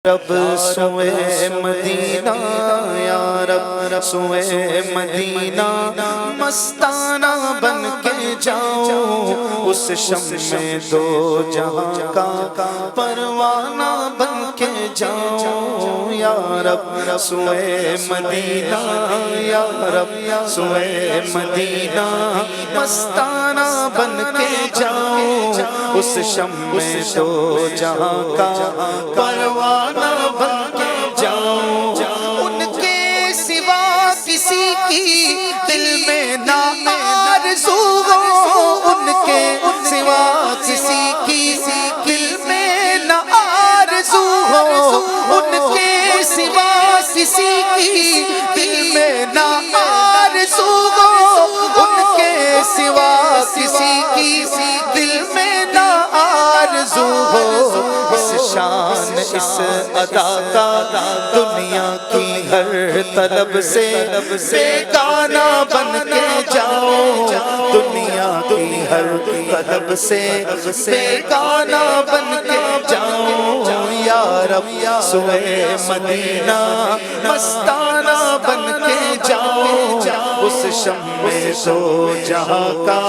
رب سوئے مدینہ یا رب سوئے مدینہ مستانہ بن کے جاؤں اس شمع دو جہاں کا پروانہ بن کے جاؤں یا رب سوئے مدینہ یا رب سوئے مدینہ مستانہ بن کے جاؤں اس شمع دو جہاں کا پروانہ بن کے جاؤں ان کے سوا کسی کی دل میں نہ آرزو ہو ان کے سوا کسی کی دل میں نہ آرزو ہو ان کے سوا کسی کی دل میں نہ آرزو ہو ان کے سوا کسی کی دل میں نہ آرزو ہو اس شان اس ادا کا دنیا کی ہر طلب سے بیگانہ بن کے جاؤ دنیا کی ہر طلب سے بیگانہ بن کے جاؤ یا رب سوئے مدینہ مستانہ بن کے جاؤ اس شمع دو جہاں کا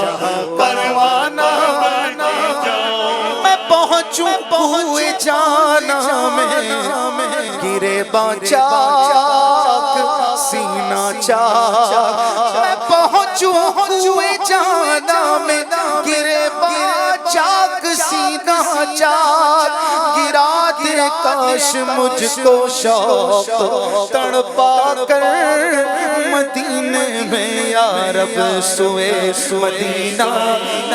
پروانہ بن کے جاؤ میں پہنچوں ہوئے جانا میں گرے باچاک سینہ چاک میں پہنچوں ہوئے جانا میں گرے باچاک سینہ چاک گرا دے کاش مجھ کو شوق تڑپا کر مدینے میں یا رب سوئے مدینہ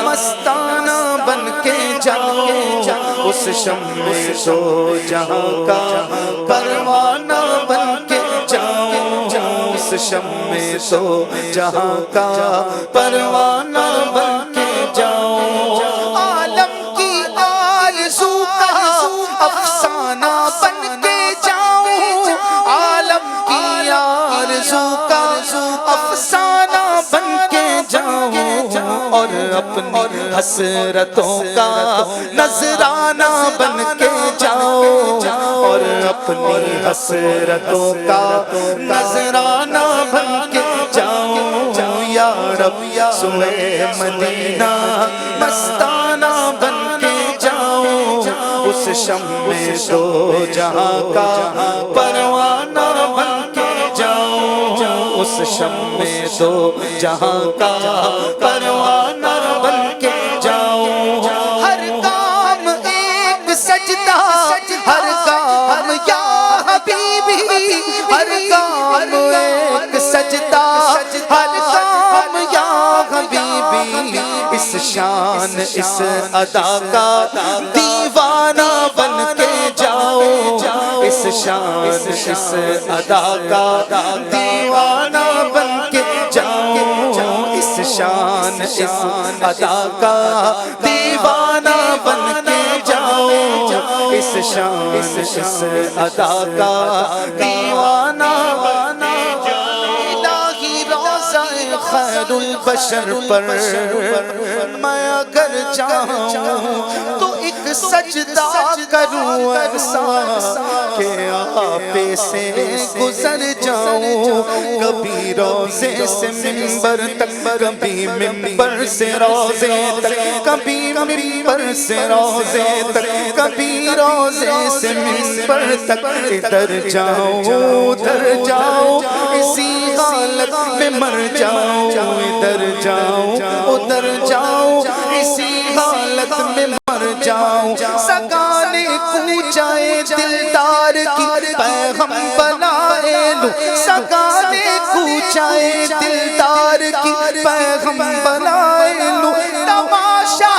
مستانہ بن کے جاؤ اس شمع دو جہاں کا پروانہ بن کے جاؤ اس شمع دو جہاں کا پروانہ بن کے جاؤ عالم کی آرزو کا افسانہ بن کے جاؤں عالم کی آرزو کا افسانہ بن کے جاؤں اور اپنی حسرتوں کا نذرانہ بن کے جاؤ اور اپنی حسرتوں کا نذرانہ بن کے جاؤ یا رب سوئے مدینہ مستانہ بن کے جاؤ اس شمع دو جہاں کا پروانہ بن کے جاؤ اس شمع دو جہاں کا پروانہ بن کے جاؤ ہر کام ایک سجدہ ہر کام یا حبیبی ہر کام ایک سجدہ ہر کام یا حبیبی اس شان اس ادا کا دیوانہ بن کے جاؤ اس شان اس ادا کا دیوانہ بن کے جاؤ اس شان اس ادا کا دیوانہ بن کے جاؤ اس شان اس ادا کا دیوانہ بن کے جاؤ الہی روضہ خیر البشر پر میں اگر جاؤں تو ایک سجدہ کروں ایسا کہ آپ سے گزر جاؤں کبھی روزے سے منبر تک کبھی منبر سے روزے تک کبھی منبر سے روزے تک کبھی روزے سے منبر تک ادھر جاؤں ادھر جاؤں اسی حالت میں مر جاؤں ادھر جاؤں ادھر جاؤں اسی حالت میں مر جاؤں سگانے کوچائے دلدار کی پیغم بنائے لوں سگانے کوچائے دلدار کی پیغم بنائے لوں تماشا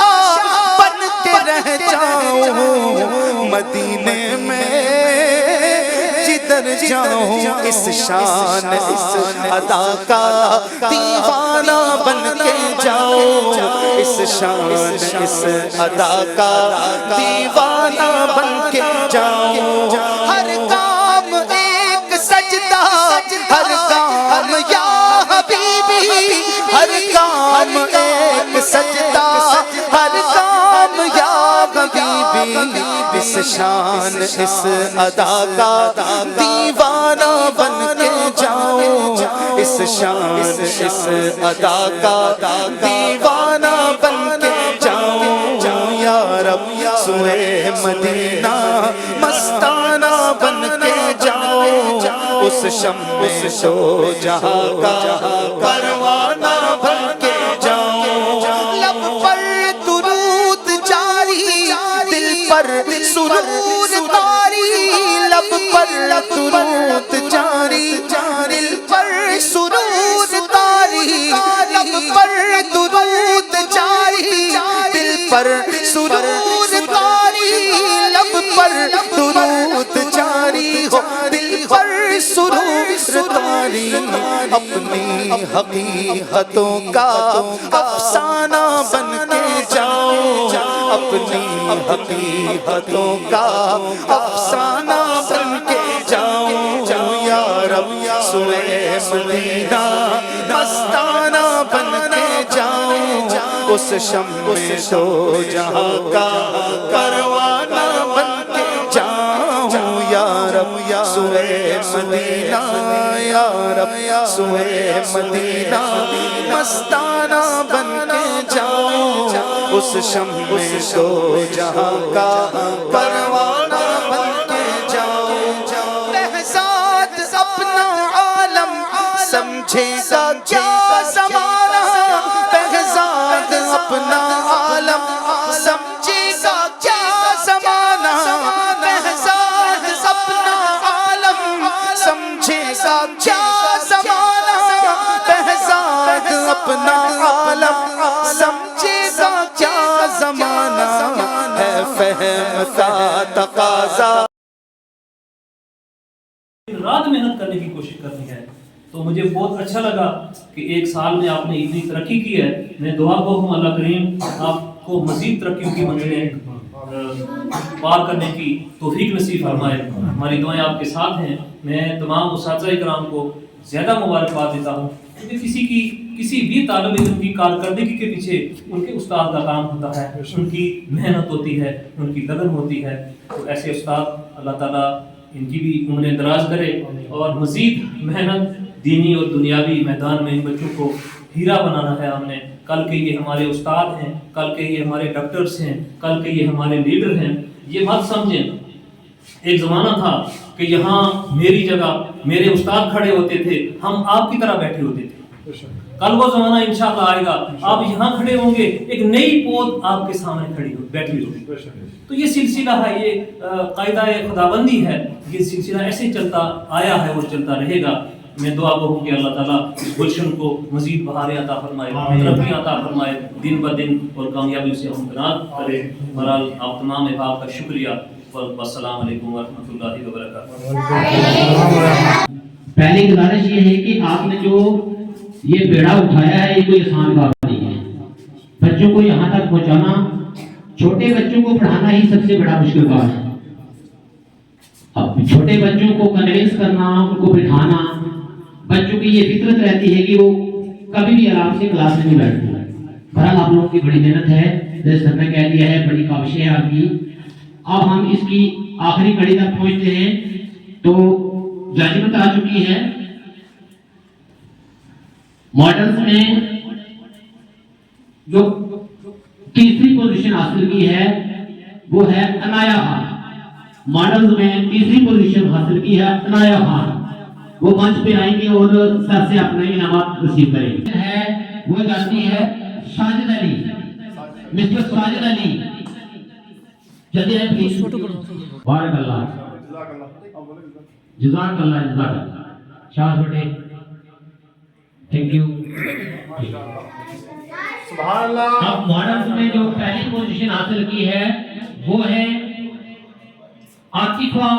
بن کے رہ جاؤں مدینے میں جدھر جاؤں اس شان اس ادا کا دیوانہ بن کے جاؤ اس شان اس ادا کا دیوانہ بن کے جاؤ ہر کام ایک سجدہ ہر کام یا حبیبی ہر کام ایک سجدہ ہر کام یا حبیبی اس شان اس ادا کا دیوانہ بن کے جاؤں، اس شان اس ادا کا دیوانہ بن کے جاؤں، یا رب سوئے مدینہ مستانہ بن کے جاؤں، اس شمع دو جہاں کا پروانہ بن کے جاؤں، لب پر درود جاری دل پر سرور طاری، لب پر درود جاری دل پر سرور طاری، لب پر درود جاری دل پر سرور طاری، لب پر درود جاری ہو دل پر سرور طاری، اپنی حقیقتوں کا افسانہ بن کے جاؤ، اپنی حقیقتوں کا افسانہ بن کے جاؤ، یا رب سوئے مدینہ مستانہ بن کے جاؤ، اس شمع دو جہاں کا پروانہ بن کے جاؤں، یا رب سوئے مدینہ، یا رب سوئے مدینہ مستانہ بن کے جاؤں، اس شمع دو جہاں کا پروانہ بن کے جاؤں، بہزاد اپنا عالم سمجھے گا کیا زمانہ، بہزاد اپنا عالم سمجھے گا کیا زمانہ، بہزاد اپنا عالم سمجھے گا کیا زمانہ، بہزاد اپنا عالم سمجھے گا کیا زمانہ، ہے فہم کا تقاضا۔ رات محنت کرنے کی کوشش کرنی ہے، تو مجھے بہت اچھا لگا کہ ایک سال میں آپ نے اتنی ترقی کی ہے۔ میں دعا گو ہوں اللہ کریم آپ کو مزید ترقیوں کی منزلیں پار کرنے کی توفیق نصیب فرمائے۔ ہماری دعائیں آپ کے ساتھ ہیں۔ میں تمام اساتذہ کرام کو زیادہ مبارکباد دیتا ہوں، کیونکہ کسی بھی طالب علم کی کارکردگی کے پیچھے ان کے استاد کا کام ہوتا ہے، ان کی محنت ہوتی ہے، ان کی لگن ہوتی ہے۔ تو ایسے استاد اللہ تعالیٰ ان کی بھی عمریں دراز کرے اور مزید محنت دینی اور دنیاوی میدان میں ان بچوں کو ہیرا بنانا ہے ہم نے۔ کل کے یہ ہمارے استاد ہیں، کل کے یہ ہمارے ڈاکٹرز ہیں، کل کے یہ ہمارے لیڈر ہیں۔ یہ مت سمجھیں ایک زمانہ تھا کہ یہاں میری جگہ میرے استاد کھڑے ہوتے تھے، ہم آپ کی طرح بیٹھے ہوتے تھے۔ کل وہ زمانہ انشاءاللہ آئے گا، آپ یہاں کھڑے ہوں گے، ایک نئی پود آپ کے سامنے بیٹھی ہوگی۔ تو یہ سلسلہ ہے، یہ قاعدہ خداوندی ہے، یہ سلسلہ ایسے چلتا آیا ہے اور چلتا رہے گا۔ میں دعا گو ہوں کہ اللہ تعالیٰ اس گلشن کو مزید بہاریں عطا فرمائے، ترقی عطا فرمائے، دن بدن اور کامیابی سے ہمکنار کرے۔ بہرحال آپ تمام احباب کا شکریہ، والسلام علیکم ورحمۃ اللہ وبرکاتہ۔ پہلی گزارش یہ ہے کہ آپ نے جو یہ بیڑا اٹھایا ہے یہ کوئی آسان بات نہیں ہے۔ بچوں کو یہاں تک پہنچانا، چھوٹے بچوں کو پڑھانا ہی سب سے بڑا مشکل کام ہے۔ اب چھوٹے بچوں کو کنوینس کرنا، ان کو بٹھانا، بچوں کی یہ فطرت رہتی ہے کہ وہ کبھی بھی آرام سے کلاس میں نہیں بیٹھتے۔ بہرحال آپ لوگوں کی بڑی محنت ہے، جیسے سر نے کہہ دیا ہے، بڑی کاوشیں ہیں آپ کی۔ اب ہم اس کی آخری کڑی تک پہنچتے ہیں تو ججمنٹ آ چکی ہے۔ ماڈلز میں جو تیسری پوزیشن حاصل کی ہے وہ ہے عنایا خان۔ ماڈلز میں تیسری پوزیشن حاصل کی ہے عنایا خان، وہ منچ پہ آئیں گے اور سر سے اپنے انعامات رسیو کریں گے۔ وہ جاتی ہے ساجد علی، مسٹر ساجد علی، جلدی آئیں پلیز۔ بارک اللہ، جزاک اللہ، جزاک اللہ۔ شاہد بیٹے تھینک یو۔ سبحان اللہ۔ اب ماڈلز میں جو پہلی پوزیشن حاصل کی ہے وہ ہے عاطفہ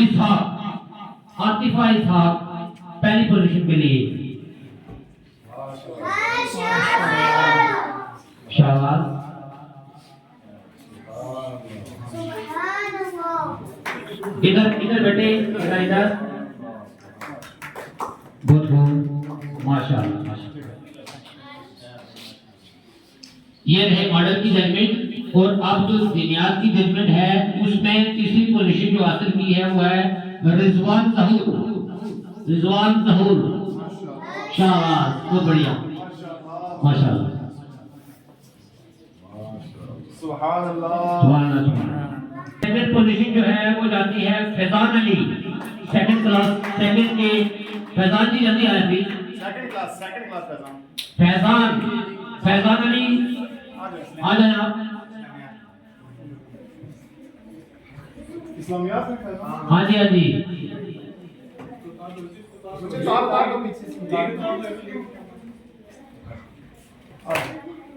اسحاق۔ عاطفہ اسحاق پہلی پوزیشن کے لیے شاباش۔ ادھر بیٹے، ادھر بہت ماشاءاللہ۔ یہ رہے ماڈل کی ججمنٹ۔ اور اب جو دنیات کی ججمنٹ ہے اس میں تیسری پوزیشن جو حاصل کی ہے وہ ہے رضوان ظہور، رضوان ظہور، شاباش، بہت بڑھیا، ماشاءاللہ، سبحان اللہ، سبحان اللہ، سبحان اللہ۔ سیکنڈ پوزیشن جو ہے وہ جاتی ہے فیضان علی، سیکنڈ کلاس، سیکنڈ کے فیضان جی جلدی آئے پلیز، سیکنڈ کلاس فیضان، فیضان، فیضان علی آ جائیں آپ، اسلامیات میں فیضان، ہاں جی ہاں جی، تار تار کو پیچھے سے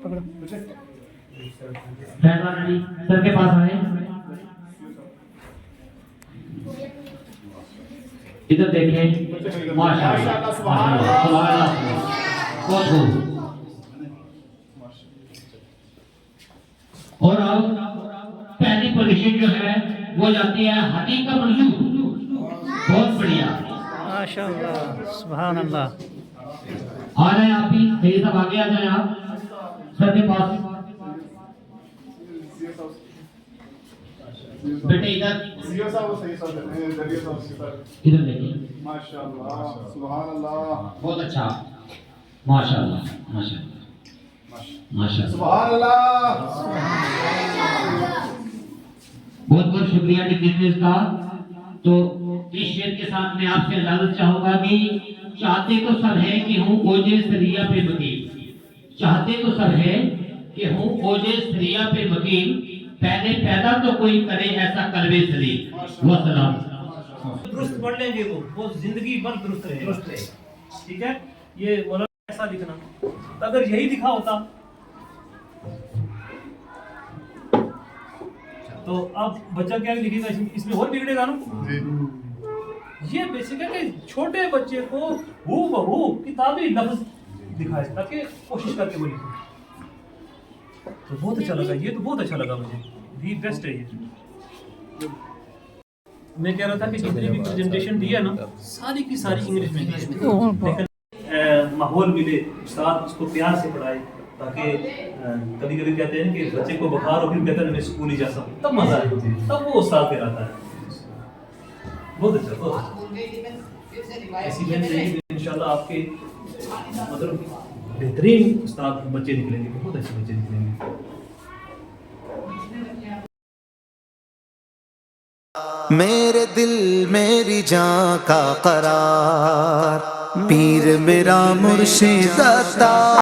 پکڑو پیچھے، فیضان علی سر کے پاس آئے، ادھر دیکھیں، ماشاءاللہ، سبحان اللہ، سبحان اللہ، بہت خوب۔ اور اب پہلی پوزیشن جو ہے وہ جاتی ہے حقیقہ منظور، بہت بڑھیا، ماشاءاللہ، سبحان اللہ۔ آ جائیں آپ بھی، صحیح سب آگے آ جائیں آپ سر کے پاس، بیٹے ادھر، سیو صاحب وہ صحیح صاحب ہیں، دریا صاحب سے ادھر دیکھیں، ماشاءاللہ، سبحان اللہ، بہت اچھا، ماشاءاللہ، ماشاءاللہ، ماشاءاللہ، سبحان اللہ، بہت بہت شکریہ ڈگنیٹریز کا۔ تو اس شعر کے ساتھ میں آپ سے اجازت چاہوں گا کہ چاہتے تو سب ہے کہ ہوں اوجے سریا پہ مقیم، چاہتے تو سب ہے کہ ہوں اوجے سریا پہ مقیم، پہلے پیدا تو کوئی کرے ایسا قلب سلیم، وسلام۔ درست پڑھ لیں گے وہ زندگی بھر درست رہے، ٹھیک ہے؟ یہ مولانا ایسا لکھنا، اگر یہی لکھا ہوتا تو اب بچہ کیا لکھے گا، اس میں اور بگڑے گا نا۔ یہ بیسک ہے کہ چھوٹے بچے کو ہو بہو کتابی لفظ دکھائے تاکہ کوشش کر کے وہ لکھے، تو بہت اچھا لگا، یہ تو بہت اچھا لگا مجھے، دی بیسٹ ہے یہ۔ میں کہہ رہا تھا کہ جتنی بھی پریزنٹیشن دی ہے نا ساری کی ساری انگلش میں دی ہے، لیکن ماحول ملے، استاد اس کو پیار سے پڑھائے، تاکہ کبھی کبھی کہتے ہیں کہ بچے کو بخار ہو پھر کہتے ہیں میں اسکول ہی جا سکوں، تب مزہ آئے، تب وہ استاد کہلاتا ہے۔ بہت اچھا، بہت اچھا، ایسی محنت انشاءاللہ آپ کے مطلب بہترین استاد بچے نکلیں گے، بہت اچھے بچے نکلیں گے۔ میرے دل میری جان کا قرار، پیر میرا مرشد عطا۔